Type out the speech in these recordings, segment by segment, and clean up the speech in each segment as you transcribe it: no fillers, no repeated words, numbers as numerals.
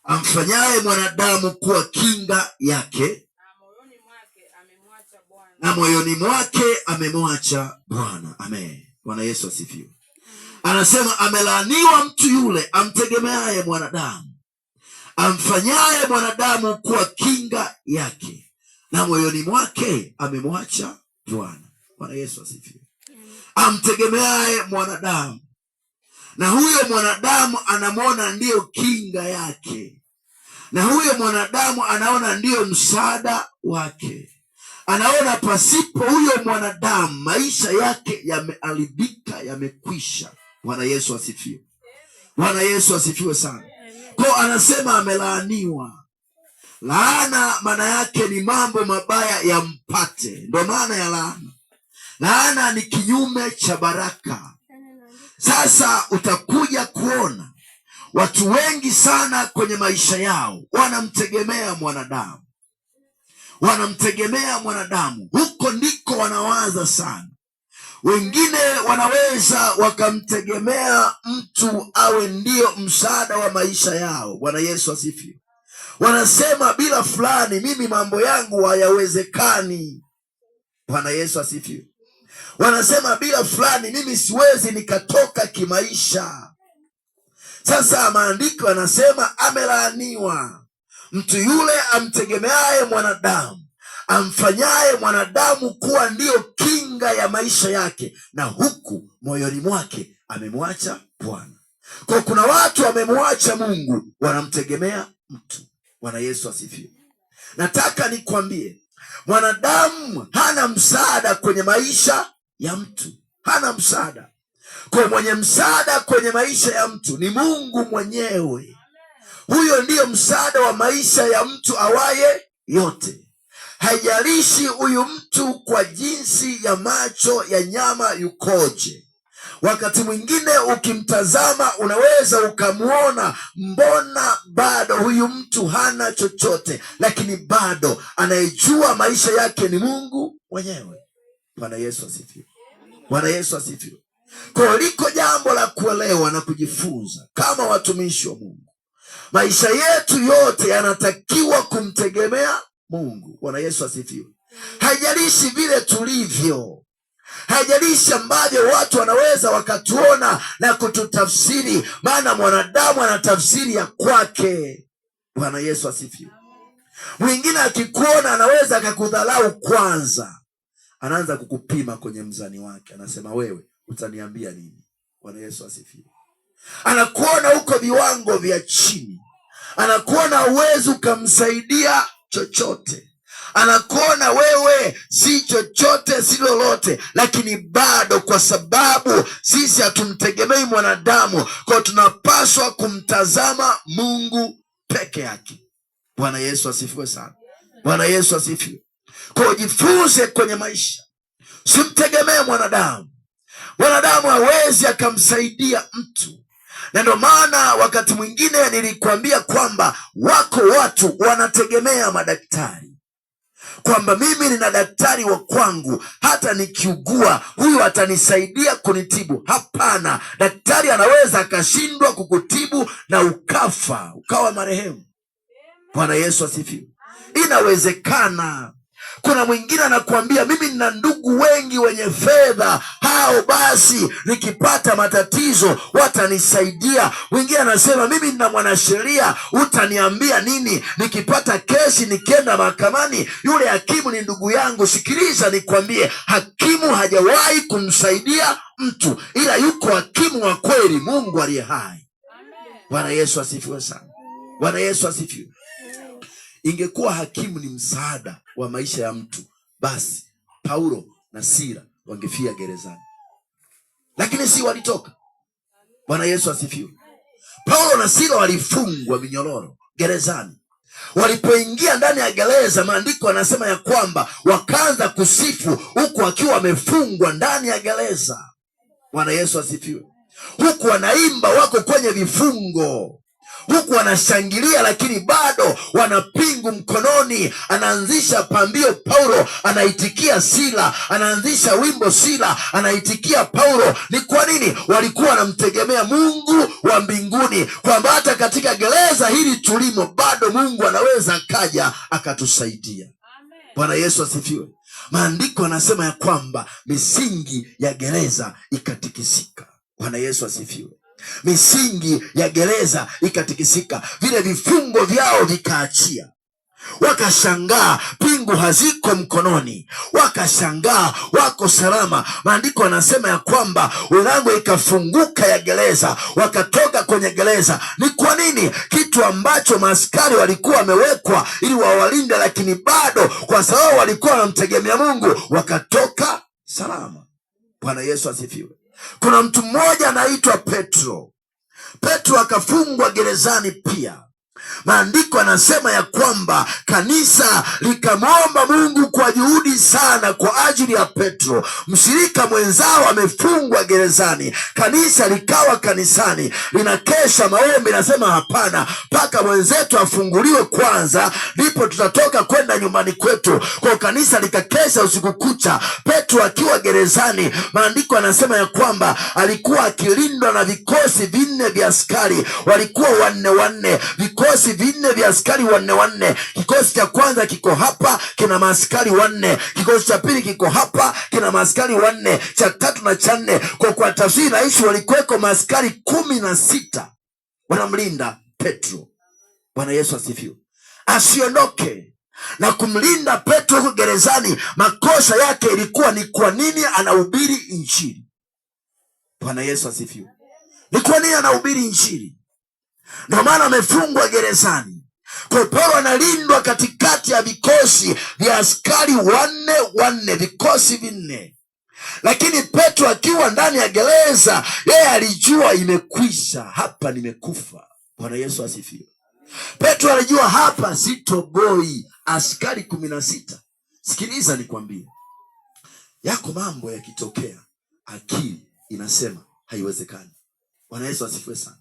amfanyaye mwanadamu kuwa kinga yake, na moyoni mwake amemwacha Bwana. Amen. Bwana Yesu asifiwe. Anasema amelaaniwa mtu yule amtegemeaye mwanadamu, amfanyaye mwanadamu kuwa kinga yake, na moyoni mwake amemwacha Bwana. Bwana Yesu asifiwe. Amtegemeaye mwanadamu, na huyo mwanadamu anamwona ndiyo kinga yake, na huyo mwanadamu anaona ndiyo msaada wake. Anaona pasipo huyo mwanadamu maisha yake yameharibika, yamekwisha. Bwana Yesu asifiwe. Bwana Yesu asifiwe sana. Kwa anasema amelaaniwa. Laana maana yake ni mambo mabaya yampate, ndio maana ya laana. Laana ni kinyume cha baraka. Sasa utakuja kuona watu wengi sana kwenye maisha yao wanamtegemea mwanadamu, wanamtegemea mwanadamu. Huko ndiko wanawaza sana. Wengine wanaweza wakamtegemea mtu awe ndio msaada wa maisha yao. Bwana Yesu asifiwe. Wanasema bila fulani mimi mambo yangu hayawezekani. Bwana Yesu asifiwe. Wanasema bila fulani mimi siwezi nikatoka kimaisha. Sasa maandiko yanasema amelaaniwa mtu yule amtegemeaye mwanadamu, amfanyaye mwanadamu kuwa ndiyo kinga ya maisha yake, na huku moyoni mwake amemwacha Bwana. Kwa kuna watu wamemwacha Mungu, wanamtegemea mtu. Bwana Yesu asifiwe. Nataka nikwambie, mwanadamu hana msaada kwenye maisha ya mtu, hana msaada. Kwa mwenye msaada kwenye maisha ya mtu ni Mungu mwenyewe. Huyo ndiyo msaada wa maisha ya mtu awaye yote. Haijalishi huyu mtu kwa jinsi ya macho ya nyama yukoje. Wakati mwingine ukimtazama unaweza ukamwona mbona bado huyu mtu hana chochote, lakini bado anayejua maisha yake ni Mungu mwenyewe. Bwana Yesu asifiwe. Bwana Yesu asifiwe. Kwa liko jambo la kuelewa na kujifunza kama watumishi wa Mungu. Maisha yetu yote yanatakiwa kumtegemea Mungu. Bwana Yesu asifiwe. Haijalishi vile tulivyo, haijalishi ambavyo watu wanaweza wakatuona na kututafsiri, maana mwanadamu ana tafsiri ya kwake. Bwana Yesu asifiwe. Mwingine akikuona anaweza akakudhalau kwanza, anaanza kukupima kwenye mzani wake, anasema wewe utaniambia nini? Bwana Yesu asifiwe. Anakuona huko viwango vya chini, anakuona uwezo ukamsaidia chochote, anakuona wewe si chochote, si lolote, lakini bado kwa sababu sisi hatumtegemei mwanadamu, kwa tunapaswa kumtazama Mungu peke yake. Bwana Yesu asifiwe sana. Bwana Yesu asifiwe. Kwa jifunze kwenye maisha, simtegemee mwanadamu. Mwanadamu hawezi akamsaidia mtu. Na ndio maana wakati mwingine nilikwambia kwamba wako watu wanategemea madaktari, kwamba mimi nina daktari wa kwangu, hata nikiugua huyu atanisaidia kunitibu. Hapana, daktari anaweza akashindwa kukutibu na ukafa, ukawa marehemu. Bwana Yesu asifiwe. Inawezekana. Kuna mwingine anakuambia mimi nina ndugu wengi wenye fedha, hao basi nikipata matatizo watanisaidia. Mwingine anasema mimi nina mwanasheria, utaniambia nini nikipata kesi nikienda mahakamani, yule hakimu ni ndugu yangu. Sikiliza nikwambie, hakimu hajawahi kumsaidia mtu, ila yuko hakimu wa kweli, Mungu aliye hai. Bwana Yesu asifiwe sana. Bwana Yesu asifiwe. Ingekuwa hakimu ni msaada wa maisha ya mtu, basi Paulo na Sila wangefia gerezani, lakini si walitoka. Bwana Yesu asifiwe. Paulo na Sila walifungwa minyororo gerezani. Walipoingia ndani ya gereza, maandiko anasema ya kwamba wakaanza kusifu huku akiwa wamefungwa ndani ya gereza. Bwana Yesu asifiwe. Huku wanaimba, wako kwenye vifungo, huku wanashangilia, lakini bado wana pingu mkononi. Anaanzisha pambio Paulo, anaitikia Sila. Anaanzisha wimbo Sila, anaitikia Paulo. Ni kwa nini? Walikuwa wanamtegemea Mungu wa mbinguni, kwamba hata katika gereza hili tulimo bado Mungu anaweza akaja akatusaidia. Bwana Yesu asifiwe. Maandiko yanasema ya kwamba misingi ya gereza ikatikisika. Bwana Yesu asifiwe. Misingi ya gereza ikatikisika, vile vifungo vyao vikaachia. Wakashangaa pingu haziko mkononi, wakashangaa wako salama. Maandiko yanasema ya kwamba milango ikafunguka ya gereza, wakatoka kwenye gereza. Ni kwa nini? Kitu ambacho maaskari walikuwa wamewekwa ili wawalinde, lakini bado kwa sababu walikuwa wanamtegemea Mungu, wakatoka salama. Bwana Yesu asifiwe. Kuna mtu mmoja anaitwa Petro. Petro akafungwa gerezani pia. Maandiko anasema ya kwamba kanisa likamwomba Mungu kwa juhudi sana kwa ajili ya Petro. Mshirika mwenzao amefungwa gerezani, kanisa likawa kanisani linakesha maombi, nasema hapana, mpaka mwenzetu afunguliwe kwanza ndipo tutatoka kwenda nyumbani kwetu. Kwa kanisa likakesha usiku kucha, Petro akiwa gerezani. Maandiko anasema ya kwamba alikuwa akilindwa na vikosi 4 vya askari, walikuwa 4 vikosi 4 vya askari 4. Kikosi cha kwanza kiko hapa, kina maaskari 4. Kikosi cha pili kiko hapa, kina maaskari 4. Cha tatu na cha 4, kwa tafsiri rahisi, walikuweko maaskari 16 wanamlinda Petro. Bwana Yesu asifiwe. Asiondoke na kumlinda Petro huko gerezani. Makosa yake ilikuwa ni kwa nini anahubiri injili. Bwana Yesu asifiwe. Ni kwa nini anahubiri injili? Ndio maana amefungwa gerezani. Kwa Paulo analindwa katikati ya vikosi vya askari 4, vikosi 4. Lakini Petro akiwa ndani ya gereza, yeye alijua imekwisha, hapa nimekufa. Bwana Yesu asifiwe. Petro alijua hapa sitoboi. Askari 16. Sikiliza nikwambie, yako mambo yakitokea akili inasema haiwezekani. Bwana Yesu asifiwe sana.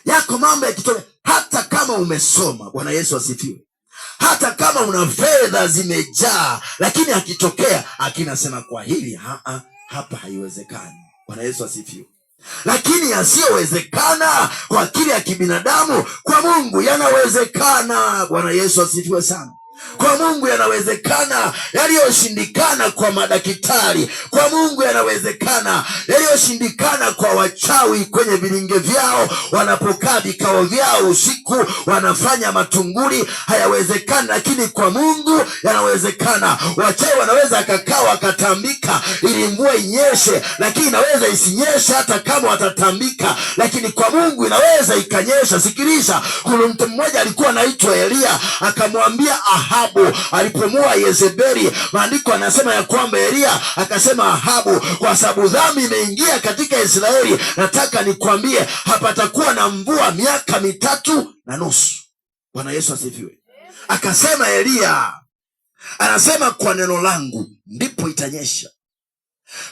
Yako mambo yakitokea, hata kama umesoma, Bwana Yesu asifiwe, hata kama una fedha zimejaa, lakini akitokea akinasema kwa hili hapa haiwezekani. Bwana Yesu asifiwe. Lakini yasiyowezekana kwa akili ya kibinadamu, kwa Mungu yanawezekana. Bwana Yesu asifiwe sana. Kwa Mungu yanawezekana. Yaliyoshindikana kwa madaktari, kwa Mungu yanawezekana. Yaliyoshindikana kwa wachawi kwenye vilinge vyao, wanapokaa vikao vyao usiku wanafanya matunguli, hayawezekani, lakini kwa Mungu yanawezekana. Wachawi wanaweza akakaa wakatambika ili mvua inyeshe, lakini inaweza isinyeshe hata kama watatambika, lakini kwa Mungu inaweza ikanyesha. Sikiliza, kuna mtu mmoja alikuwa anaitwa Elia, akamwambia Ahabu alipomua Yezebeli. Maandiko anasema ya kwamba Elia akasema, Ahabu, kwa sababu dhambi imeingia katika Israeli, nataka nikwambie hapatakuwa na mvua miaka 3.5. Bwana Yesu asifiwe. Akasema Elia anasema, kwa neno langu ndipo itanyesha.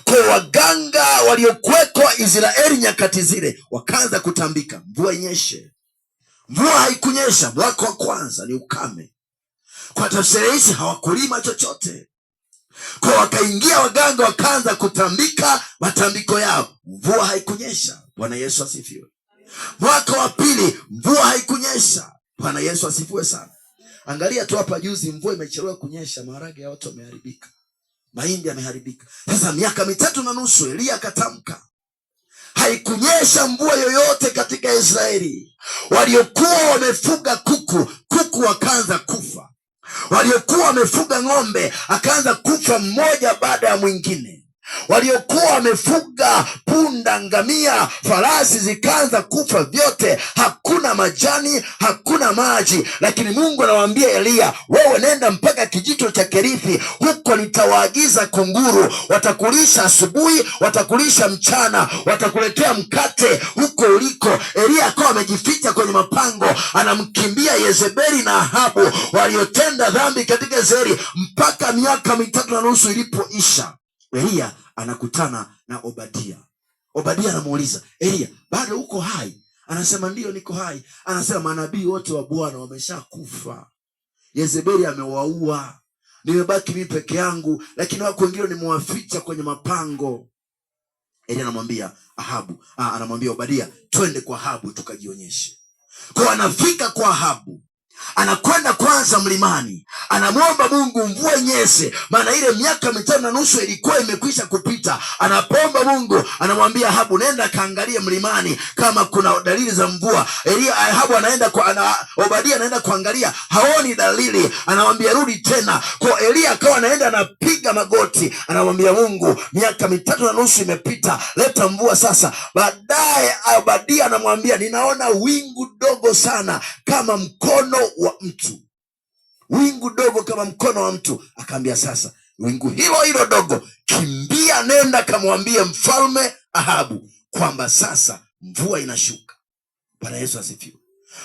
Kwa waganga waliokuweko Israeli nyakati zile wakaanza kutambika mvua inyeshe. Mvua haikunyesha mwaka wa kwanza, ni ukame. Kwa tafsiri hizi hawakulima chochote. Kwa wakaingia waganga wakaanza kutambika matambiko yao, mvua haikunyesha. Bwana Yesu asifiwe. Mwaka wa pili mvua haikunyesha. Bwana Yesu asifiwe sana. Angalia tu hapa juzi mvua imechelewa kunyesha, maharage ya watu yameharibika, mahindi yameharibika. Sasa miaka 3.5 Elia akatamka, haikunyesha mvua yoyote katika Israeli. Waliokuwa wamefuga kuku wakaanza kufa. Waliokuwa wamefuga ng'ombe akaanza kufa mmoja baada ya mwingine. Waliokuwa wamefuga punda, ngamia, farasi zikaanza kufa vyote. Hakuna majani, hakuna maji. Lakini Mungu anawaambia Elia, wewe nenda mpaka kijito cha Kerithi, huko nitawaagiza kunguru, watakulisha asubuhi, watakulisha mchana, watakuletea mkate huko uliko. Elia akawa amejificha kwenye mapango, anamkimbia Yezebeli na Ahabu waliotenda dhambi katika Israeli, mpaka miaka 3.5 ilipoisha. Elia anakutana na Obadia. Obadia anamuuliza, Elia, bado uko hai? Anasema ndiyo, niko hai. Anasema manabii wote wa Bwana wameshakufa, Yezebeli amewaua, nimebaki mimi peke yangu, lakini wako wengine nimewaficha kwenye mapango. Elia anamwambia Ahabu, anamwambia Obadia, twende kwa Ahabu tukajionyeshe. Kwa anafika kwa Ahabu, anakwenda kwanza mlimani, anamwomba Mungu mvua inyeshe, maana ile miaka 5.5 ilikuwa imekwisha kupita. Anapomba Mungu, anamwambia Ahabu, nenda kaangalie mlimani kama kuna dalili za mvua. Ahabu anaenda Obadia anaenda kuangalia, haoni dalili. Anamwambia rudi tena. Kwa Elia akawa anaenda anapiga magoti, anamwambia Mungu, miaka 3.5 imepita, leta mvua sasa. Baadaye Obadia anamwambia, ninaona wingu dogo sana kama mkono wa mtu, wingu dogo kama mkono wa mtu. Akaambia sasa, wingu hilo dogo, kimbia, nenda kamwambie mfalme Ahabu kwamba sasa mvua inashuka. Bwana Yesu asifiwe.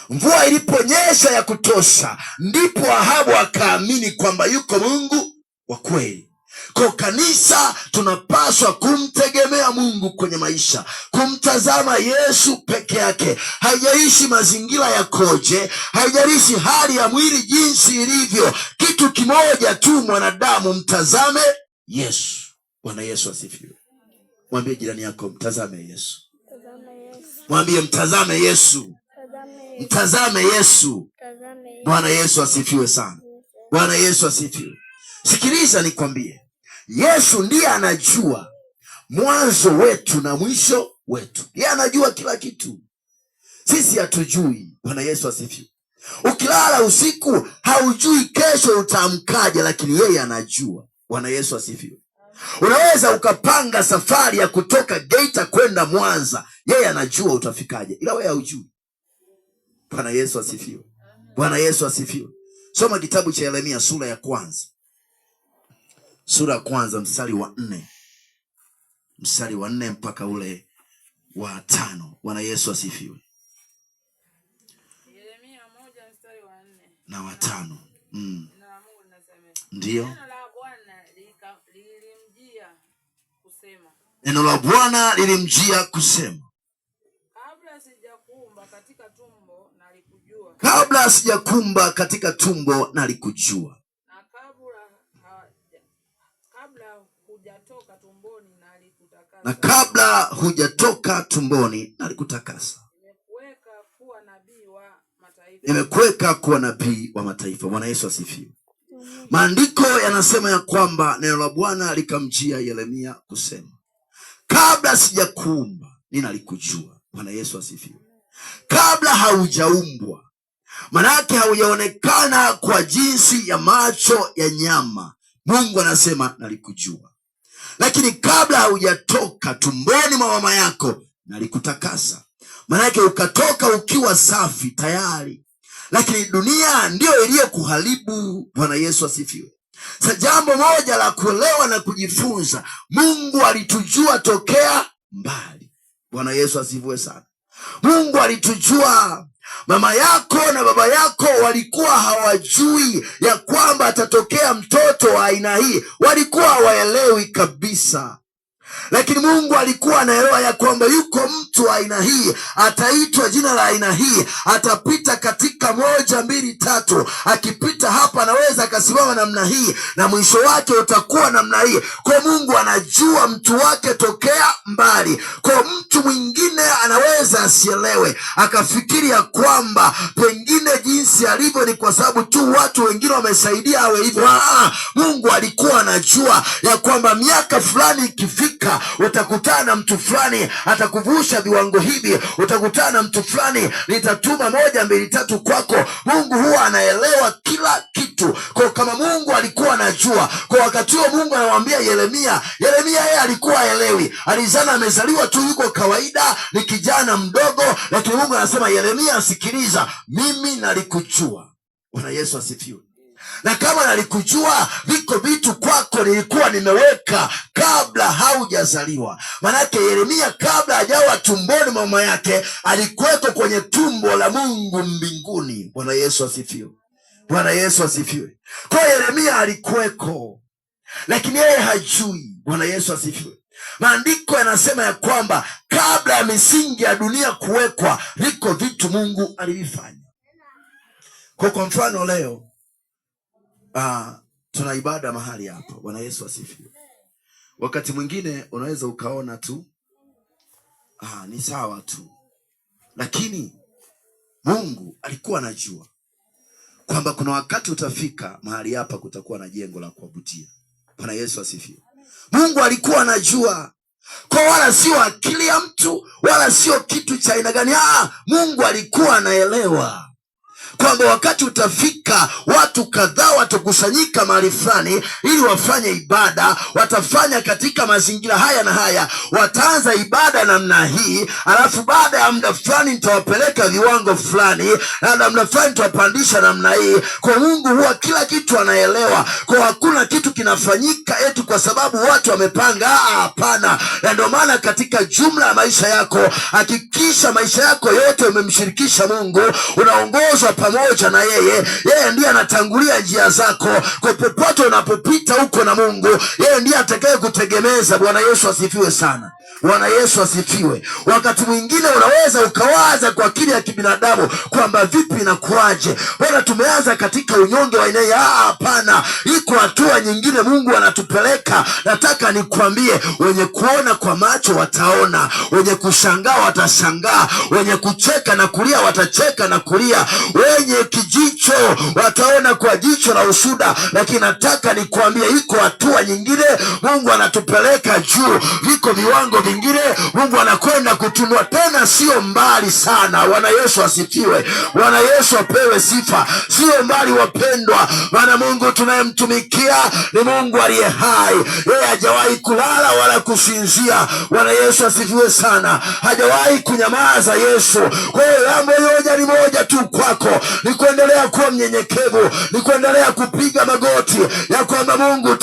Mvua iliponyesha ya kutosha, ndipo Ahabu akaamini kwamba yuko Mungu wa kweli. Kwa kanisa tunapaswa kumtegemea Mungu kwenye maisha, kumtazama Yesu peke yake. Haijalishi mazingira yakoje, haijalishi hali ya mwili jinsi ilivyo, kitu kimoja tu mwanadamu, mtazame Yesu. Bwana Yesu asifiwe. Mwambie jirani yako, mtazame Yesu. Mwambie mtazame Yesu. Mtazame Yesu. Bwana Yesu asifiwe sana. Bwana Yesu asifiwe. Sikiliza nikwambie, Yesu ndiye anajua mwanzo wetu na mwisho wetu. Yeye anajua kila kitu, sisi hatujui. Bwana Yesu asifiwe. Ukilala usiku haujui kesho utaamkaje, lakini yeye anajua. Bwana Yesu asifiwe. Unaweza ukapanga safari ya kutoka Geita kwenda Mwanza, yeye anajua utafikaje, ila wewe haujui. Bwana Yesu asifiwe. Bwana Yesu asifiwe. Soma kitabu cha Yeremia sura ya 1. Sura ya 1 mstari wa 4. Mstari wa 4 mpaka ule wa 5. Bwana Yesu asifiwe. Yeremia 1 mstari wa 4 na wa 5. Na Mungu anasema, ndio. Neno la Bwana lilimjia kusema. Neno la Bwana lilimjia kusema, kabla sijakuumba katika tumbo nalikujua. Kabla sijakumba katika tumbo nalikujua. Na kabla hujatoka tumboni nalikutakasa. Nimekuweka kuwa nabii wa mataifa. Bwana Yesu asifiwe. Maandiko yanasema ya kwamba neno la Bwana likamjia Yeremia kusema, kabla sijakuumba ninalikujua. Bwana Yesu asifiwe. Kabla haujaumbwa, manake haujaonekana kwa jinsi ya macho ya nyama, Mungu anasema nalikujua. Lakini kabla haujatoka tumboni mwa mama yako nalikutakasa, manake ukatoka ukiwa safi tayari. Lakini dunia ndiyo iliyokuharibu. Bwana Yesu asifiwe. Sasa jambo moja la kuelewa na kujifunza, Mungu alitujua tokea mbali. Bwana Yesu asifiwe sana. Mungu alitujua. Mama yako na baba yako walikuwa hawajui ya kwamba atatokea mtoto wa aina hii, walikuwa hawaelewi kabisa. Lakini Mungu alikuwa anaelewa ya kwamba yuko mtu wa aina hii, ataitwa jina la aina hii, atapita katika 1, 2, 3. Akipita hapa anaweza akasimama namna hii na mwisho wake utakuwa namna hii. Kwa Mungu anajua mtu wake tokea mbali. Kwa mtu mwingine anaweza asielewe, akafikiri ya kwamba pengine jinsi alivyo ni kwa sababu tu watu wengine wamesaidia awe hivyo. Mungu alikuwa anajua ya kwamba miaka fulani ikifika utakutana na mtu fulani atakuvusha viwango hivi, utakutana na mtu fulani nitatuma 1, 2, 3 kwako. Mungu huwa anaelewa kila kitu. Kwa kama Mungu alikuwa anajua, kwa wakati huo Mungu anamwambia Yeremia yeye alikuwa haelewi, alizana amezaliwa tu yuko kawaida, ni kijana mdogo, lakini Mungu anasema Yeremia, sikiliza, mimi nalikujua. Bwana Yesu asifiwe. Na kama nalikujua, viko vitu kwako nilikuwa nimeweka kabla haujazaliwa. Manake Yeremia kabla hajawa tumboni mama yake alikuweko kwenye tumbo la Mungu mbinguni. Bwana Yesu asifiwe. Bwana Yesu asifiwe. Kwa Yeremia alikuweko, lakini yeye hajui. Bwana Yesu asifiwe. Maandiko yanasema ya kwamba kabla ya misingi ya dunia kuwekwa, viko vitu Mungu alivifanya. Kwa mfano leo tuna ibada mahali hapa. Bwana Yesu asifiwe. Wakati mwingine unaweza ukaona tu ni sawa tu, lakini Mungu alikuwa anajua kwamba kuna wakati utafika mahali hapa kutakuwa na jengo la kuabudia. Bwana Yesu asifiwe. Mungu alikuwa anajua, kwa wala sio akili ya mtu, wala sio kitu cha aina gani. Mungu alikuwa anaelewa kwamba wakati utafika watu kadhaa watakusanyika mahali fulani ili wafanye ibada. Watafanya katika mazingira haya na haya, wataanza ibada namna hii, alafu baada ya muda fulani nitawapeleka viwango fulani, na muda fulani nitawapandisha namna hii. Kwa Mungu huwa kila kitu anaelewa, kwa hakuna kitu kinafanyika eti kwa sababu watu wamepanga. Hapana. Na ndio maana katika jumla ya maisha yako, hakikisha maisha yako yote umemshirikisha Mungu, unaongozwa pamoja na yeye ndiye anatangulia njia zako. Kwa popote unapopita huko na Mungu, yeye ndiye atakaye kutegemeza. Bwana Yesu asifiwe sana. Bwana Yesu asifiwe. Wakati mwingine unaweza ukawaza kwa akili ya kibinadamu kwamba vipi na kuaje, bwana tumeanza katika unyonge wa aina hii. Hapana, iko hatua nyingine Mungu anatupeleka. Nataka nikwambie, wenye kuona kwa macho wataona, wenye kushangaa watashangaa, wenye kucheka na kulia watacheka na kulia, wenye kijicho wataona kwa jicho la ushuda. Lakini nataka nikwambie, iko hatua nyingine Mungu anatupeleka juu, viko viwango vingine Mungu anakwenda kutunua, tena sio mbali sana. Bwana Yesu asifiwe. Bwana Yesu apewe sifa. Sio mbali wapendwa, maana Mungu tunayemtumikia ni Mungu aliye hai. Yeye hajawahi kulala wala kusinzia. Bwana Yesu asifiwe sana. Hajawahi kunyamaza Yesu. Kwa hiyo jambo moja ni moja tu kwako, ni kuendelea kuwa mnyenyekevu, ni kuendelea kupiga magoti ya kwamba Mungu,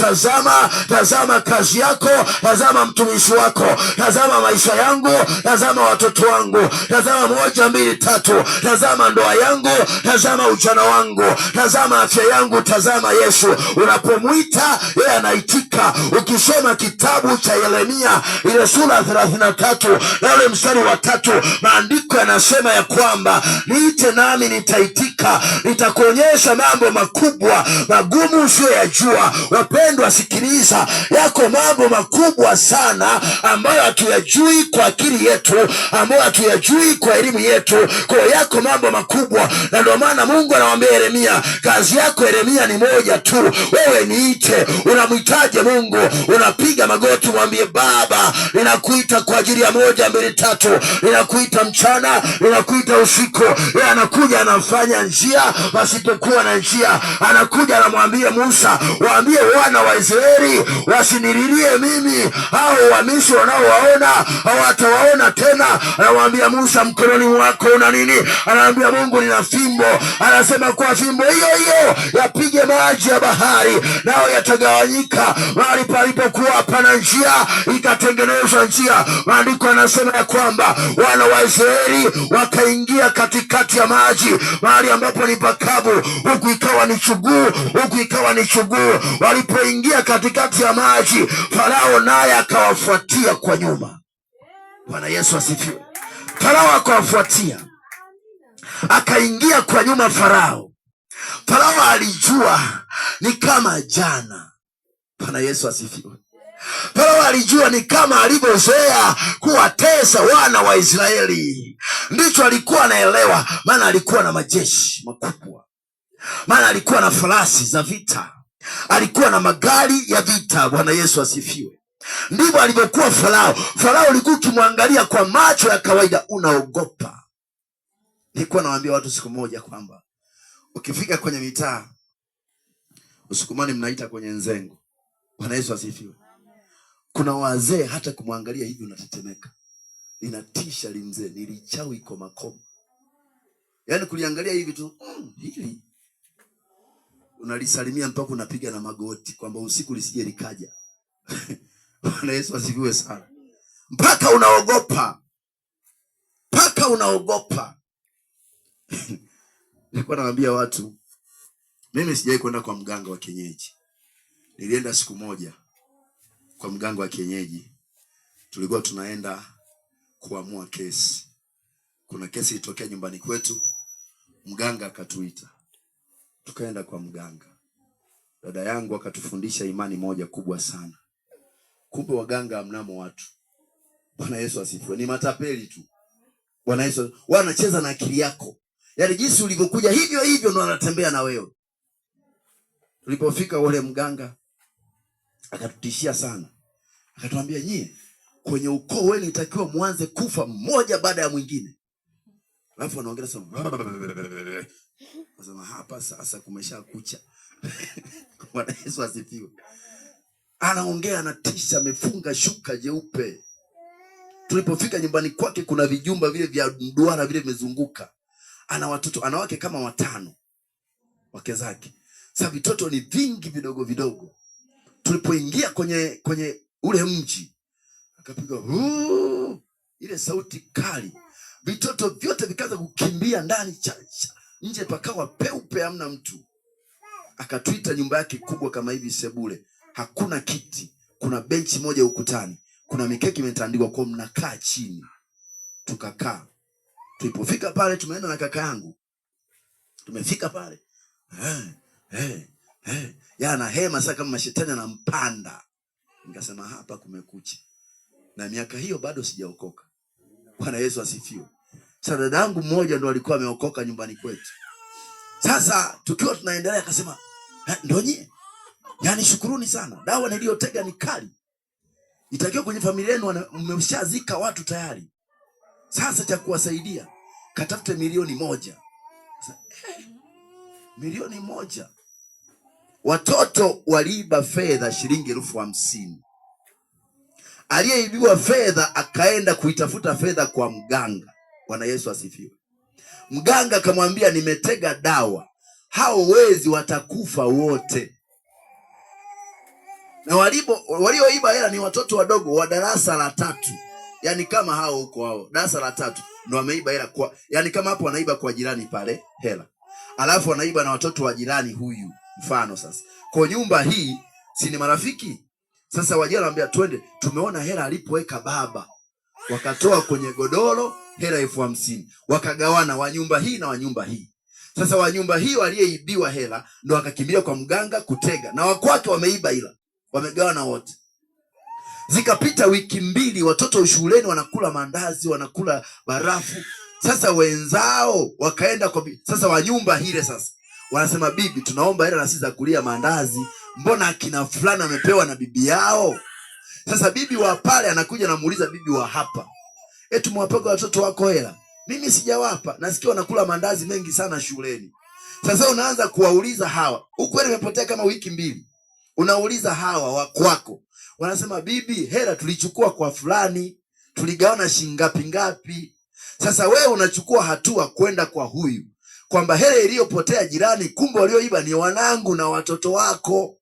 tazama kazi yako, tazama mtumishi wako, tazama maisha yangu, tazama watoto wangu, tazama 1, 2, 3, tazama ndoa yangu, tazama ujana wangu, tazama afya yangu, tazama Yesu. Unapomwita yeye anaitika. Ukisoma kitabu cha Yeremia ile sura 33 na ule mstari wa 3, maandiko yanasema ya kwamba niite nami nitaitika, nitakuonyesha mambo makubwa magumu usiyoyajua. Wapendwa, sikiliza, yako mambo makubwa sana ambayo hatuyajui kwa akili yetu, ambayo hatuyajui kwa elimu yetu. Kwa yako mambo makubwa, na ndio maana Mungu anamwambia Yeremia, kazi yako Yeremia ni moja tu, wewe niite. Unamhitaje Mungu? Unapiga magoti, mwambie Baba, ninakuita kwa ajili ya 1, 2, 3. Ninakuita mchana, ninakuita usiku. Yeye anakuja anafanya njia pasipokuwa na njia. Anakuja anamwambia Musa, waambie wana wa Israeli wasinililie mimi, hao Wamisri wanaowaona hawatawaona tena. Anamwambia Musa, mkononi mwako una nini? Anamwambia Mungu, nina fimbo. Anasema kwa fimbo hiyo hiyo yapige maji ya bahari, nao yatagawanyika. Mahali palipokuwa hapana njia, ikatengenezwa njia. Maandiko yanasema ya kwamba wana wa Israeli wakaingia katikati ya maji, mahali ambapo ni pakavu, huku ikawa ni chuguu, huku ikawa ni chuguu. Walipoingia katikati ya maji, Farao naye akawafuatia kwa nyuma. Bwana Yesu asifiwe. Farao akawafuatia, akaingia kwa nyuma Farao. Farao alijua ni kama jana. Bwana Yesu asifiwe. Farao alijua ni kama alivyozoea kuwatesa wana wa Israeli. Ndicho alikuwa anaelewa, maana alikuwa na majeshi makubwa, maana alikuwa na farasi za vita, alikuwa na magari ya vita. Bwana Yesu asifiwe. Ndivyo alivyokuwa Farao. Farao ulikuwa ukimwangalia kwa macho ya kawaida unaogopa. Nilikuwa nawaambia watu siku moja kwamba ukifika kwenye mitaa Usukumani mnaita kwenye nzengo. Bwana Yesu asifiwe. Kuna wazee hata kumwangalia hivi unatetemeka. Linatisha limzee, nilichawi kwa makomo. Yaani kuliangalia hivi tu, hili unalisalimia mpaka unapiga na magoti kwamba usiku lisije likaja. Bwana Yesu asifiwe sana. Mpaka unaogopa. Mpaka unaogopa. Nilikuwa naambia watu, mimi sijawahi kwenda kwa mganga wa kienyeji. Nilienda siku moja kwa mganga wa kienyeji. tulikuwa tunaenda kuamua kesi. Kuna kesi ilitokea nyumbani kwetu, mganga akatuita. Tukaenda kwa mganga. Dada yangu akatufundisha imani moja kubwa sana. Kumbe waganga mnamo watu. Bwana Yesu asifiwe. Ni matapeli tu. Bwana Yesu, wanacheza na akili yako. Yaani jinsi ulivyokuja hivyo hivyo ndo anatembea na wewe. Tulipofika wale mganga akatutishia sana. Akatuambia nyie kwenye ukoo wenu itakiwa muanze kufa mmoja baada ya mwingine. Alafu anaongea sana. Nasema hapa sasa kumesha kucha. Bwana Yesu asifiwe. Anaongea anatisha, amefunga shuka jeupe. Tulipofika nyumbani kwake kuna vijumba vile vya duara vile vimezunguka. Ana watoto, ana wake kama 5. Wake zake. Sasa vitoto ni vingi vidogo vidogo. Tulipoingia kwenye ule mji, akapiga ile sauti kali. Vitoto vyote vikaanza kukimbia ndani, nje pakawa peupe, hamna mtu. Akatuita nyumba yake kubwa kama hivi sebule. Hakuna kiti, kuna benchi moja ukutani, kuna mikeki imetandikwa, kwa mnakaa chini. Tukakaa. Tulipofika pale tumeenda na kaka yangu. Tumefika pale. Yana hema sasa kama mashetani anampanda. Nikasema hapa kumekucha. Na miaka hiyo bado sijaokoka. Bwana Yesu asifiwe. Sasa dada yangu mmoja ndo alikuwa ameokoka nyumbani kwetu. Sasa tukiwa tunaendelea akasema, "Ndio nyie. Yaani shukuruni sana. Dawa niliyotega ni kali. Itakiwa kwenye familia yenu mmeshazika watu tayari. Sasa cha kuwasaidia katafute milioni 1." Sasa, milioni 1. Watoto waliiba fedha shilingi 50,000. Aliyeibiwa fedha akaenda kuitafuta fedha kwa mganga. Bwana Yesu asifiwe. Mganga akamwambia nimetega dawa. Hao wezi watakufa wote. Na walioiba hela ni watoto wadogo wa darasa la 3. Yaani kama hao huko hao darasa la 3 ndio wameiba hela kwa, yaani kama hapo wanaiba kwa jirani pale hela. Alafu wanaiba na watoto wa jirani huyu. Mfano sasa. Kwa nyumba hii si ni marafiki? Sasa wajana wanambia twende, tumeona hela alipoweka baba. Wakatoa kwenye godoro hela 50,000. Wakagawana wa nyumba hii na wa nyumba hii. Sasa wa nyumba hii waliyeibiwa hela ndo wakakimbia kwa mganga kutega. Na wakwake wameiba ila wamegawana wote. Zikapita wiki 2, watoto shuleni wanakula mandazi, wanakula barafu. Sasa wenzao wakaenda kwa sasa wa nyumba hile sasa. Wanasema bibi tunaomba hela na sisi za kulia mandazi. Mbona akina fulani amepewa na bibi yao? Sasa bibi wa pale anakuja na muuliza bibi wa hapa. Tumewapega watoto wako hela. Mimi sijawapa. Nasikia wanakula mandazi mengi sana shuleni. Sasa unaanza kuwauliza hawa. Ukweli umepotea kama wiki 2. Unauliza hawa wakwako. Wanasema bibi hela tulichukua kwa fulani. Tuligawana shingapi ngapi. Sasa wewe unachukua hatua kwenda kwa huyu. Kwamba hela iliyopotea jirani kumbe walioiba ni wanangu na watoto wako.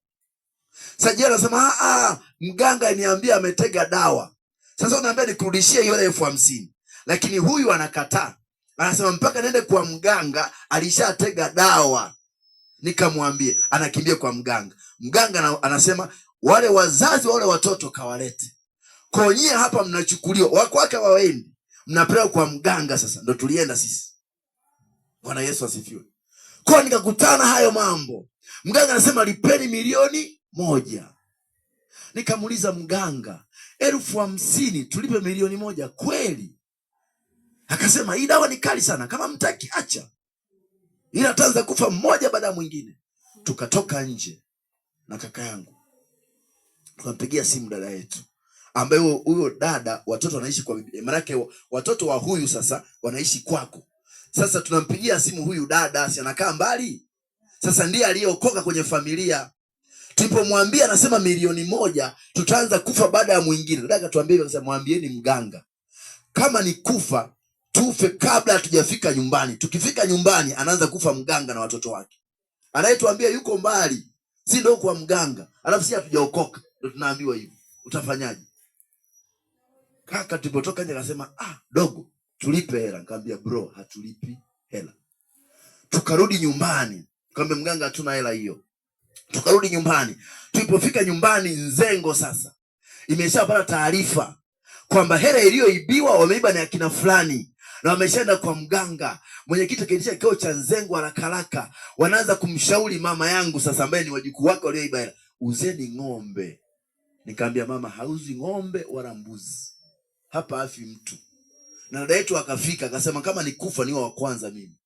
Sasa jirani anasema mganga niambia ametega dawa. Sasa unaambia nikurudishie hiyo 50,000. Lakini huyu anakataa. Anasema mpaka nende kwa mganga alishatega dawa. Nikamwambie anakimbia kwa mganga. Mganga anasema wale wazazi wale watoto kawalete. Konyia hapa mnachukuliwa. Wako wake wawendi. Mnapewa kwa mganga sasa. Ndo tulienda sisi. Bwana Yesu asifiwe. Kwa nikakutana hayo mambo. Mganga anasema lipeni milioni 1. Nikamuuliza mganga, 50,000 tulipe milioni 1 kweli? Akasema hii dawa ni kali sana, kama mtaki acha. Ila ataanza kufa mmoja baada ya mwingine. Tukatoka nje na kaka yangu. Tukampigia simu dada yetu. Ambaye huyo dada watoto wanaishi kwa bibi. Maana yake watoto wa huyu sasa wanaishi kwako. Sasa tunampigia simu huyu dada, si anakaa mbali. Sasa ndiye aliyeokoka kwenye familia. Tulipomwambia anasema milioni 1 tutaanza kufa baada ya mwingine. Dada akatuambia hivyo, akasema mwambieni mganga. Kama ni kufa tufe kabla hatujafika nyumbani. Tukifika nyumbani anaanza kufa mganga na watoto wake. Anayetuambia yuko mbali, si ndio kwa mganga. Alafu si hatujaokoka. Ndio tunaambiwa hivyo. Utafanyaje? Kaka tulipotoka nje akasema dogo tulipe hela. Nikamwambia bro hatulipi hela. Tukarudi nyumbani. Nikamwambia mganga hatuna hela hiyo. Tukarudi nyumbani. Tulipofika nyumbani Nzengo sasa imeshapata taarifa kwamba hela iliyoibiwa wameiba ni akina fulani, na wameshaenda kwa mganga. Mwenyekiti akaitisha kikao cha Nzengo haraka, wanaanza kumshauri mama yangu sasa, ambaye ni wajukuu wake walioiba hela, uzeni ng'ombe. Nikamwambia mama, hauzi ng'ombe wala mbuzi, hapa afi mtu. Na dada yetu akafika akasema, kama ni kufa niwe wa kwanza mimi.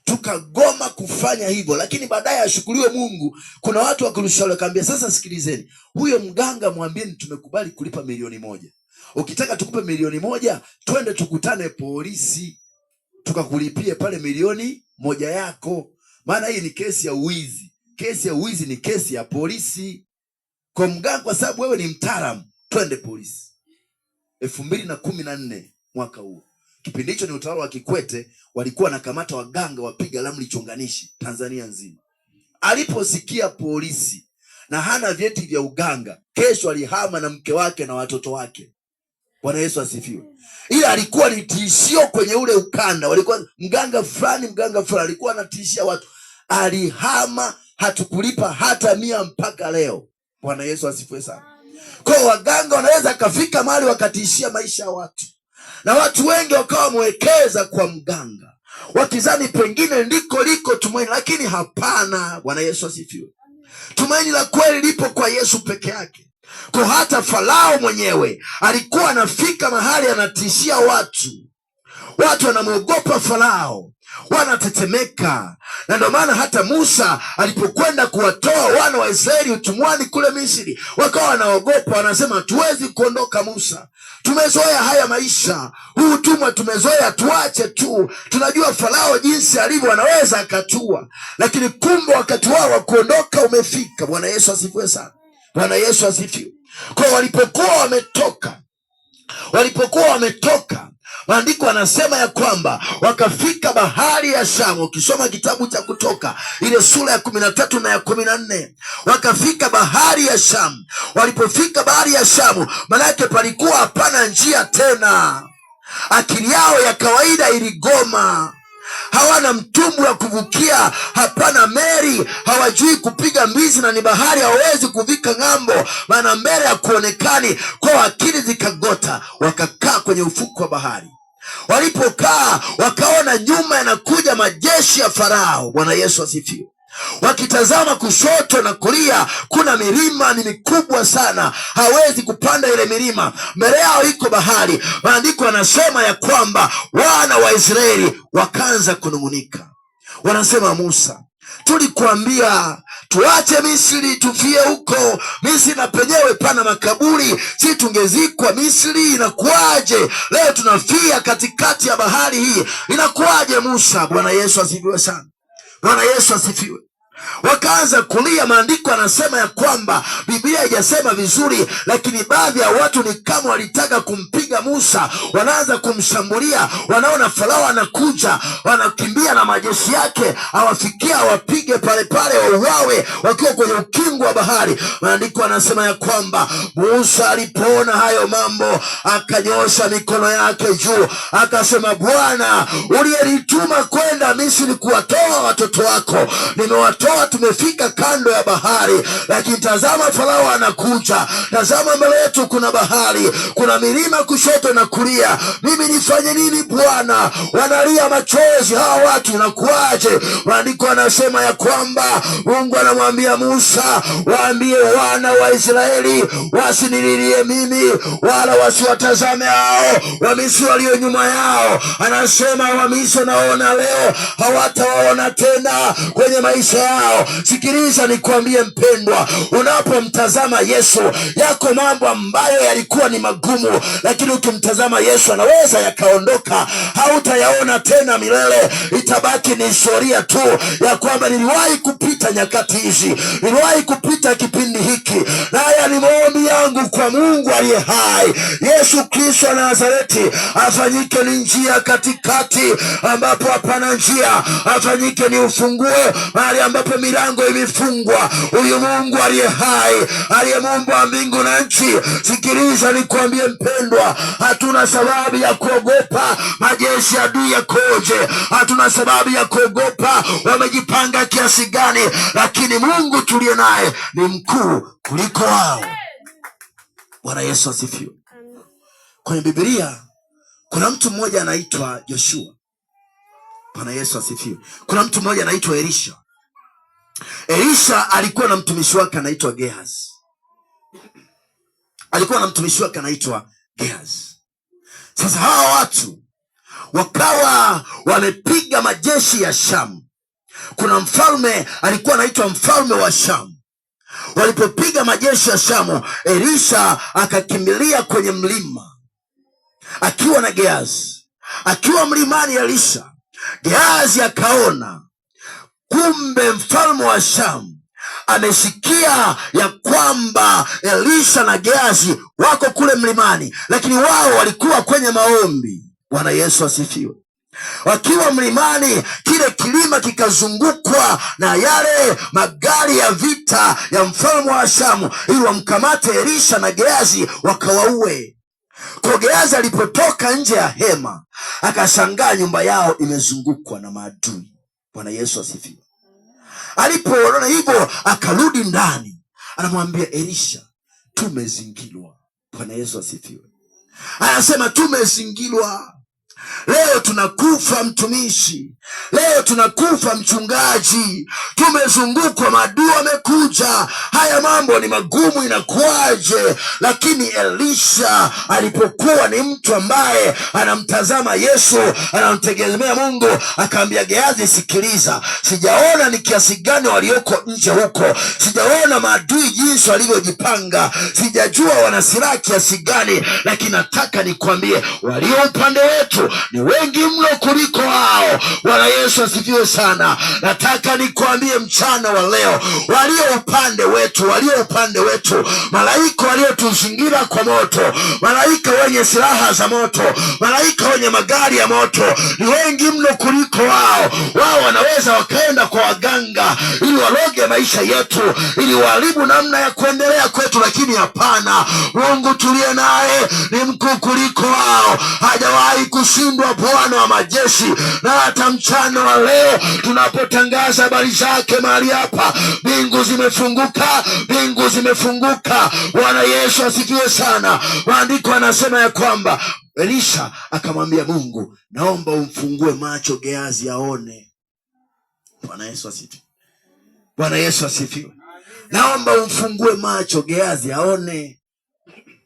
Tukagoma kufanya hivyo, lakini baadaye ashukuriwe Mungu, kuna watu wakurushauri akaambia, sasa sikilizeni, huyo mganga mwambieni tumekubali kulipa 1,000,000. Ukitaka tukupe 1,000,000, twende tukutane polisi tukakulipie pale 1,000,000 yako, maana hii ni kesi ya uwizi. Kesi ya uwizi ni kesi ya polisi. Kwa mganga, kwa sababu wewe ni mtaalamu, twende polisi. 2014 mwaka huo, kipindi hicho ni utawala wa Kikwete, walikuwa wanakamata waganga wapiga ramli chonganishi Tanzania nzima. Aliposikia polisi na hana vyeti vya uganga, kesho alihama na mke wake na watoto wake. Bwana Yesu asifiwe. Ila alikuwa ni tishio kwenye ule ukanda, walikuwa mganga fulani alikuwa anatishia watu. Alihama, hatukulipa hata 100 mpaka leo. Bwana Yesu asifiwe sana. Kwa waganga wanaweza kafika mahali wakatishia maisha ya watu, na watu wengi wakawa mwekeza kwa mganga wakizani pengine ndiko liko tumaini, lakini hapana. Bwana Yesu asifiwe. Tumaini la kweli lipo kwa Yesu peke yake. Kwa hata Farao mwenyewe alikuwa anafika mahali anatishia watu, watu wanamwogopa Farao, wanatetemeka. Na ndio maana hata Musa alipokwenda kuwatoa wana wa Israeli utumwani kule Misri, wakawa wanaogopa, wanasema hatuwezi kuondoka Musa, tumezoea haya maisha, huu utumwa tumezoea, tuache tu, tunajua Farao jinsi alivyo anaweza akatua. Lakini kumbe wakati wao wa kuondoka umefika. Bwana Yesu asifiwe sana. Bwana Yesu asifiwe. Kwa walipokuwa wametoka, maandiko anasema ya kwamba wakafika bahari ya Shamu. Ukisoma kitabu cha Kutoka ile sura ya 13 na ya 14, wakafika bahari ya Shamu. Walipofika bahari ya Shamu, manake palikuwa hapana njia tena. Akili yao ya kawaida iligoma. Hawana mtumbwi wa kuvukia, hapana meli, hawajui kupiga mbizi, na ni bahari, hawezi kuvika ng'ambo, maana mbele ya kuonekani. Kwa akili zikagota, wakakaa kwenye ufuko wa bahari. Walipokaa wakaona nyuma yanakuja majeshi ya Farao. Bwana Yesu asifiwe. Wakitazama kushoto na kulia, kuna milima ni mikubwa sana, hawezi kupanda ile milima, mbele yao iko bahari. Maandiko yanasema ya kwamba wana wa Israeli wakaanza kunung'unika, wanasema, Musa, tulikuambia tuache Misri tufie huko. Misri na penyewe pana makaburi, si tungezikwa Misri? Inakuwaje leo tunafia katikati ya bahari hii? Inakuwaje Musa? Bwana Yesu asifiwe sana. Bwana Yesu asifiwe. Wakaanza kulia. Maandiko anasema ya kwamba Biblia haijasema vizuri, lakini baadhi ya watu ni kama walitaka kumpiga Musa, wanaanza kumshambulia, wanaona Farao anakuja, wanakimbia na majeshi yake, awafikia wapige pale pale, wauawe wakiwa kwenye ukingo wa bahari. Maandiko anasema ya kwamba Musa alipoona hayo mambo, akanyosha mikono yake juu, akasema, Bwana uliyenituma kwenda Misri kuwatoa watoto wako, nimewatoa, tumefika kando ya bahari, lakini tazama Farao anakuja. Tazama mbele yetu kuna bahari, kuna milima kushoto na kulia. Mimi nifanye nini Bwana? Wanalia machozi hawa watu, inakuwaje? Maandiko anasema ya kwamba Mungu anamwambia Musa, waambie wana wa Israeli wasinililie mimi, wala wasiwatazame hao Wamisri walio nyuma yao. Anasema Wamisri naona leo hawatawaona tena kwenye maisha yao. Sikiliza nikwambie mpendwa, unapomtazama Yesu, yako mambo ambayo yalikuwa ni magumu, lakini ukimtazama Yesu anaweza yakaondoka. Hautayaona tena milele, itabaki ni historia tu ya kwamba niliwahi kupita nyakati hizi, niliwahi kupita kipindi hiki. Na haya ni maombi yangu kwa Mungu aliye hai, Yesu Kristo wa Nazareti afanyike ni njia katikati ambapo hapana njia, afanyike ni ufungue mahali ambapo milango imefungwa. Huyu Mungu aliye hai, aliyemuumba mbingu na nchi, sikiliza nikwambie mpendwa, hatuna sababu ya kuogopa majeshi ya adui yakoje, hatuna sababu ya kuogopa wamejipanga kiasi gani, lakini Mungu tuliye naye ni mkuu kuliko wao. Bwana Yesu asifiwe. Kwenye Biblia kuna mtu mmoja anaitwa Joshua. Bwana Yesu asifiwe. Kuna mtu mmoja anaitwa Elisha. Elisha alikuwa na mtumishi wake anaitwa Gehazi. Alikuwa na mtumishi wake anaitwa Gehazi. Sasa hawa watu wakawa wamepiga majeshi ya Shamu. Kuna mfalme alikuwa anaitwa mfalme wa Shamu. Walipopiga majeshi ya Shamu, Elisha akakimbilia kwenye mlima akiwa na Gehazi. Akiwa mlimani Elisha, Gehazi akaona kumbe mfalme wa Shamu amesikia ya kwamba Elisha na Gehazi wako kule mlimani, lakini wao walikuwa kwenye maombi. Bwana Yesu asifiwe. Wakiwa mlimani, kile kilima kikazungukwa na yale magari ya vita ya mfalme wa Shamu ili wamkamate Elisha na Gehazi wakawaue. Kwa Gehazi alipotoka nje ya hema, akashangaa nyumba yao imezungukwa na maadui. Bwana Yesu asifiwe. Alipoona hivyo, akarudi ndani, anamwambia Elisha, tumezingirwa. Bwana Yesu asifiwe. Anasema tumezingirwa. Leo tunakufa mtumishi, leo tunakufa mchungaji, tumezungukwa, maadui wamekuja, haya mambo ni magumu, inakuwaje? Lakini Elisha alipokuwa ni mtu ambaye anamtazama Yesu, anamtegemea Mungu, akaambia Gehazi, sikiliza, sijaona ni kiasi gani walioko nje huko, sijaona maadui jinsi walivyojipanga, sijajua wana silaha kiasi gani, lakini nataka nikwambie walio upande wetu ni wengi mno kuliko wao. Bwana Yesu asifiwe sana. Nataka nikwambie mchana wa leo, walio upande wetu, malaika waliotuzingira kwa moto, malaika wenye silaha za moto, malaika wenye magari ya moto ni wengi mno kuliko wao. Wao wanaweza wakaenda kwa waganga ili waroge maisha yetu, ili waharibu namna ya kuendelea kwetu, lakini hapana, Mungu tuliye naye ni mkuu kuliko wao. Hajawahi kushindwa Bwana wa majeshi. Na hata mchana wa leo tunapotangaza habari zake mahali hapa, mbingu zimefunguka. Bwana Yesu asifiwe sana. Maandiko anasema ya kwamba Elisha akamwambia Mungu, naomba umfungue macho Gehazi aone. Bwana Yesu asifiwe. Bwana Yesu asifiwe. Naomba umfungue macho Gehazi aone.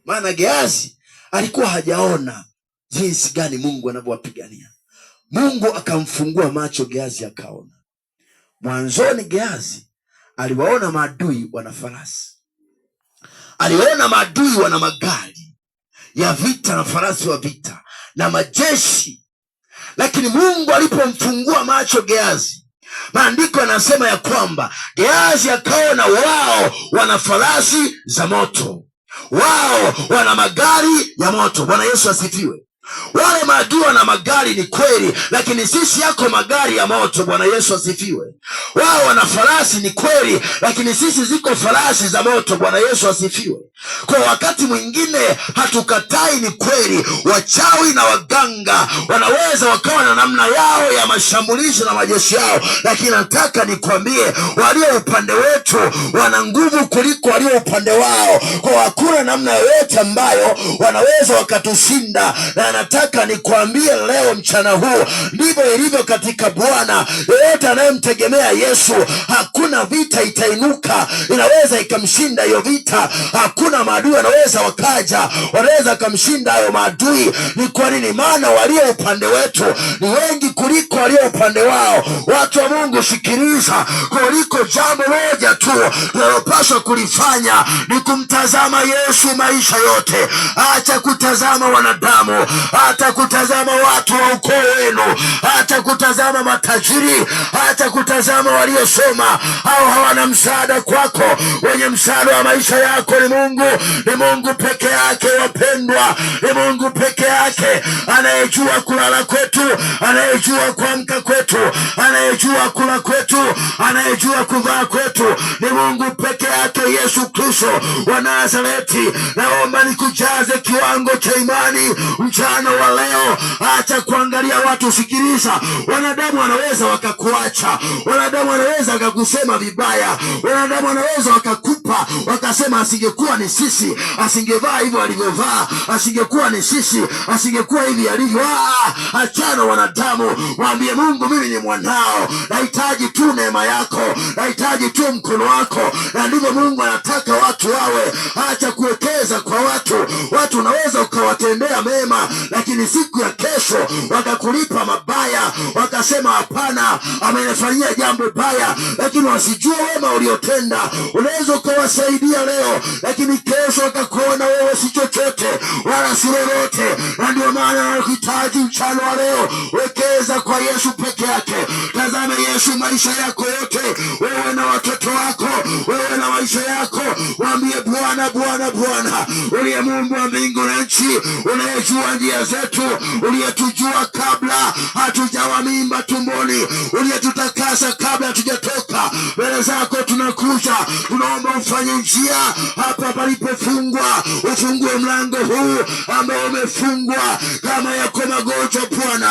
Maana Gehazi alikuwa hajaona jinsi gani Mungu anavyowapigania. Mungu akamfungua macho Gehazi akaona. Mwanzoni Gehazi aliwaona maadui wana farasi, aliwaona maadui wana magari ya vita na farasi wa vita na majeshi, lakini Mungu alipomfungua macho Gehazi, maandiko yanasema ya kwamba Gehazi akaona wao wana farasi za moto, wao wana magari ya moto. Bwana Yesu asifiwe. Wale maadui wana magari ni kweli, lakini sisi yako magari ya moto. Bwana Yesu asifiwe. Wao wana farasi ni kweli, lakini sisi ziko farasi za moto. Bwana Yesu asifiwe. Kwa wakati mwingine hatukatai, ni kweli, wachawi na waganga wanaweza wakawa na namna yao ya mashambulizi na majeshi yao, lakini nataka nikwambie, walio upande wetu wana nguvu kuliko walio upande wao. Kwa hakuna namna yoyote ambayo wanaweza wakatushinda. Na nataka nikwambie leo mchana huu, ndivyo ilivyo katika Bwana. Yeyote anayemtegemea Yesu, hakuna vita itainuka inaweza ikamshinda hiyo vita. Hakuna maadui wanaweza wakaja wanaweza kumshinda hayo maadui. Ni kwa nini? Maana walio upande wetu ni wengi kuliko walio upande wao. Watu wa Mungu, sikiliza, kuliko jambo moja tu tunalopaswa kulifanya ni kumtazama Yesu maisha yote. Acha kutazama wanadamu, hata kutazama watu wa ukoo wenu, hata kutazama matajiri, hata kutazama waliosoma au hawana msaada kwako. Wenye msaada wa maisha yako ni Mungu. Ni Mungu peke yake, wapendwa. Ni Mungu peke yake anayejua kulala kwetu, anayejua kuamka kwetu, anayejua kula kwetu, anayejua kuvaa kwetu. Ni Mungu peke yake. Yesu Kristo wa Nazareti, naomba nikujaze kiwango cha imani mchana wa leo. Acha kuangalia watu sikiliza, wanadamu wanaweza wakakuacha, wanadamu wanaweza wakakusema vibaya, wanadamu wanaweza wakakupa wakasema, asingekuwa ni sisi asingevaa hivyo alivyovaa, asingekuwa ni sisi asingekuwa hivi alivyo. Achana wanadamu, mwambie Mungu, mimi ni mwanao, nahitaji tu neema yako, nahitaji tu mkono wako. Na ndivyo Mungu anataka watu wawe. Acha kuwekeza kwa watu. Watu unaweza ukawatendea mema, lakini siku ya kesho wakakulipa mabaya, wakasema hapana, amenifanyia jambo baya, lakini wasijue wema uliotenda. Unaweza ukawasaidia leo, lakini kesho wakakuona wewe si chochote wala si lolote. Na ndio maana nakuhitaji mchana wa leo, wekeza kwa Yesu peke yake. Tazame Yesu maisha yako yote, wewe na watoto wako, wewe na maisha yako. Mwambie Bwana, Bwana, Bwana, uliye Mungu wa mbingu na nchi, unayejua njia zetu, uliyetujua kabla hatujawa mimba tumboni, uliyetutakasa kabla hatujatoka. Mbele zako tunakuja, tunaomba ufanye njia hapa palipofungwa, ufungue mlango huu ambao umefungwa. Kama yako magonjwa Bwana,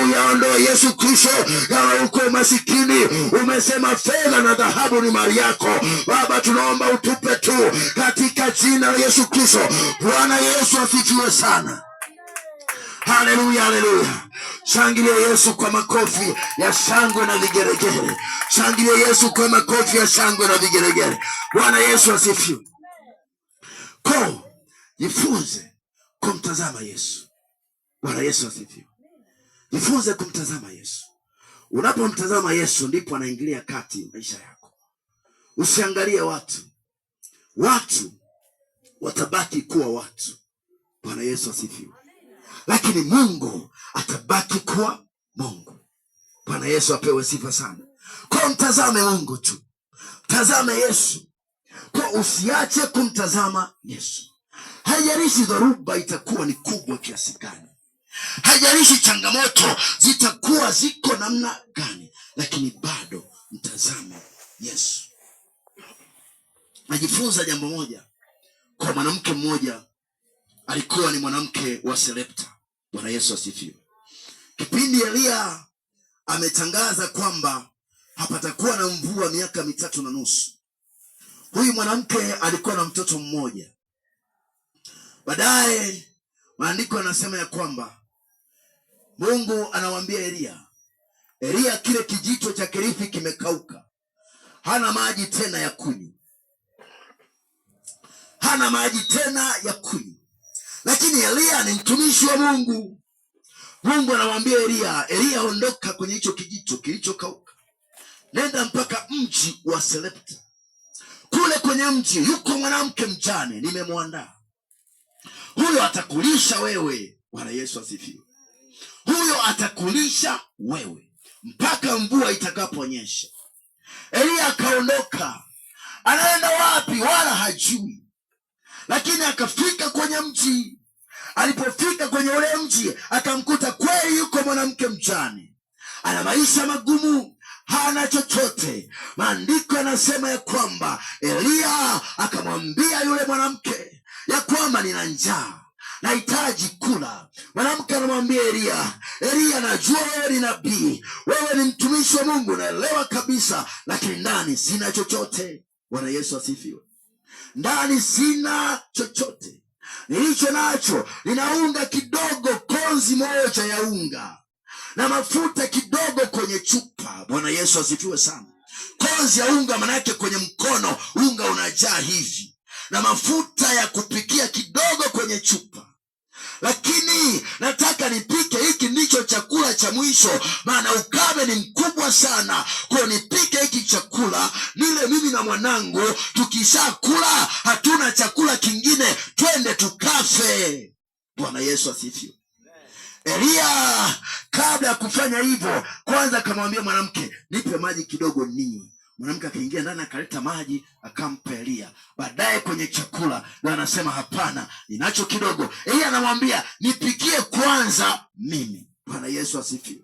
uyaondoe Yesu Kristo. Kama uko masikini, umesema fedha na dhahabu ni mali yako, Baba tunaomba utupe tu katika jina la Yesu Kristo. Bwana Yesu asifiwe sana. Haleluya, haleluya. Shangilia Yesu kwa makofi ya shangwe na vigeregere. Shangilia Yesu kwa makofi ya shangwe na vigeregere. Bwana Yesu asifiwe. Jifunze kumtazama Yesu. Bwana Yesu asifiwe. Jifunze kumtazama Yesu. Unapomtazama Yesu ndipo anaingilia kati maisha yako. Usiangalie watu. Watu watabaki kuwa watu. Bwana Yesu asifiwe. Lakini Mungu atabaki kuwa Mungu. Bwana Yesu apewe sifa sana. Kwa mtazame Mungu tu. Tazame Yesu. Kwa usiache kumtazama Yesu. Haijalishi dhoruba itakuwa ni kubwa kiasi gani, haijalishi changamoto zitakuwa ziko namna gani, lakini bado mtazame Yesu. Najifunza jambo moja kwa mwanamke mmoja, alikuwa ni mwanamke wa Sarepta. Bwana Yesu asifiwe. Kipindi Elia ametangaza kwamba hapatakuwa na mvua miaka 3.5, huyu mwanamke alikuwa na mtoto mmoja. Baadaye maandiko yanasema ya kwamba Mungu anamwambia Elia, kile kijito cha Kerithi kimekauka, hana maji tena ya kunywa, hana maji tena ya kunywa. Lakini Elia ni mtumishi wa Mungu. Mungu anamwambia Elia, ondoka kwenye hicho kijito kilichokauka, nenda mpaka mji wa Sarepta. Kule kwenye mji yuko mwanamke mjane, nimemwandaa. Huyo atakulisha wewe. Bwana Yesu asifiwe. Huyo atakulisha wewe mpaka mvua itakaponyesha. Elia akaondoka. Anaenda wapi wala hajui, lakini akafika kwenye mji. Alipofika kwenye ule mji, akamkuta kweli yuko mwanamke mjane, ana maisha magumu, hana chochote. Maandiko yanasema ya kwamba Elia akamwambia yule mwanamke ya kwamba nina njaa, nahitaji kula. Mwanamke anamwambia Elia, najua wewe ni nabii, wewe ni mtumishi wa Mungu, naelewa kabisa, lakini ndani sina chochote. Bwana Yesu asifiwe. Ndani sina chochote, nilicho nacho nina unga kidogo, konzi moja ya unga, na mafuta kidogo kwenye chupa. Bwana Yesu asifiwe sana. Konzi ya unga manake kwenye mkono unga unajaa hivi, na mafuta ya kupikia kidogo kwenye chupa. Lakini nataka nipike, hiki ndicho chakula cha mwisho, maana ukame ni mkubwa sana. Kwa nipike hiki chakula nile mimi na mwanangu, tukisha kula hatuna chakula kingine, twende tukafe. Bwana Yesu asifiwe. Elia kabla ya kufanya hivyo, kwanza akamwambia mwanamke, nipe maji kidogo ninywe. Mwanamke akaingia ndani akaleta maji akampa Elia. Baadaye kwenye chakula ndio anasema hapana, ninacho kidogo. Elia anamwambia nipikie kwanza mimi. Bwana Yesu asifiwe.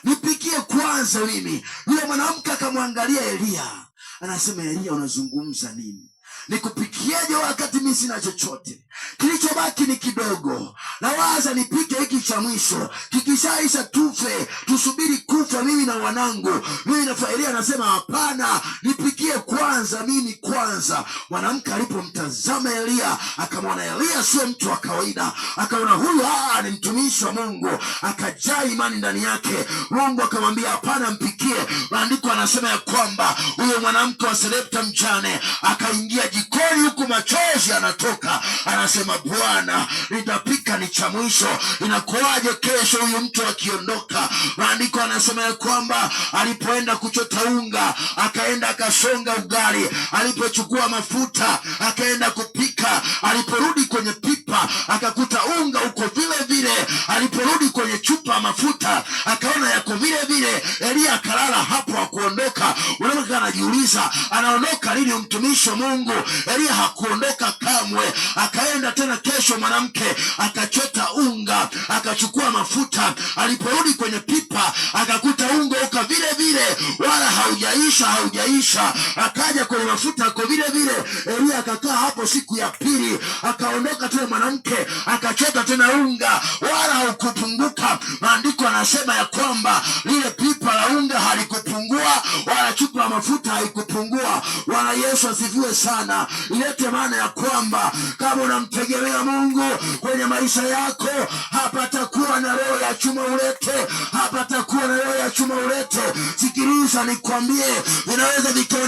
Nipikie kwanza mimi. Yule mwanamke akamwangalia Elia, anasema Elia, unazungumza nini? nikupikieje wakati mimi sina chochote? Kilichobaki ni kidogo, nawaza nipike hiki cha mwisho, kikishaisha tufe, tusubiri kufa mimi na wanangu. Mimi na Elia anasema hapana, nipikie kwanza, mimi kwanza. Mwanamke alipomtazama Elia, akamwona Elia sio mtu wa kawaida, akaona huyu ni mtumishi wa Mungu, akajaa imani ndani yake. Mungu akamwambia hapana, mpikie. Maandiko anasema ya kwamba huyo mwanamke wa Sarepta mjane akaingia jikoni, huku machozi anatoka, anasema Bwana, nitapika ni cha mwisho, inakuwaje kesho huyu mtu akiondoka? Maandiko anasema ya kwamba alipoenda kuchota unga, akaenda akasonga ugali, alipochukua mafuta akaenda kupika, aliporudi kwenye pipa akakuta unga uko vile vile, aliporudi kwenye chupa mafuta akaona yako vile vile. Elia akalala hapo, hakuondoka. Unaweza anajiuliza anaondoka lini mtumishi wa Mungu? Elia hakuondoka kamwe. Akaenda tena kesho, mwanamke akachota unga, akachukua mafuta, aliporudi kwenye pipa akakuta unga uka vile vile, wala haujaisha. Akaja kwenye mafuta ako vile vile. Elia akakaa hapo siku ya pili, akaondoka tena mwanamke akachota tena unga, wala haukupunguka. Maandiko anasema ya kwamba lile pipa la unga halikupungua, wala chupa ya mafuta haikupungua. Bwana Yesu asifiwe sana. Ilete maana ya kwamba kama unamtegemea Mungu kwenye maisha yako, hapatakuwa na roho ya chuma ulete, hapatakuwa na roho ya chuma ulete. Sikiliza nikwambie, vinaweza vikawa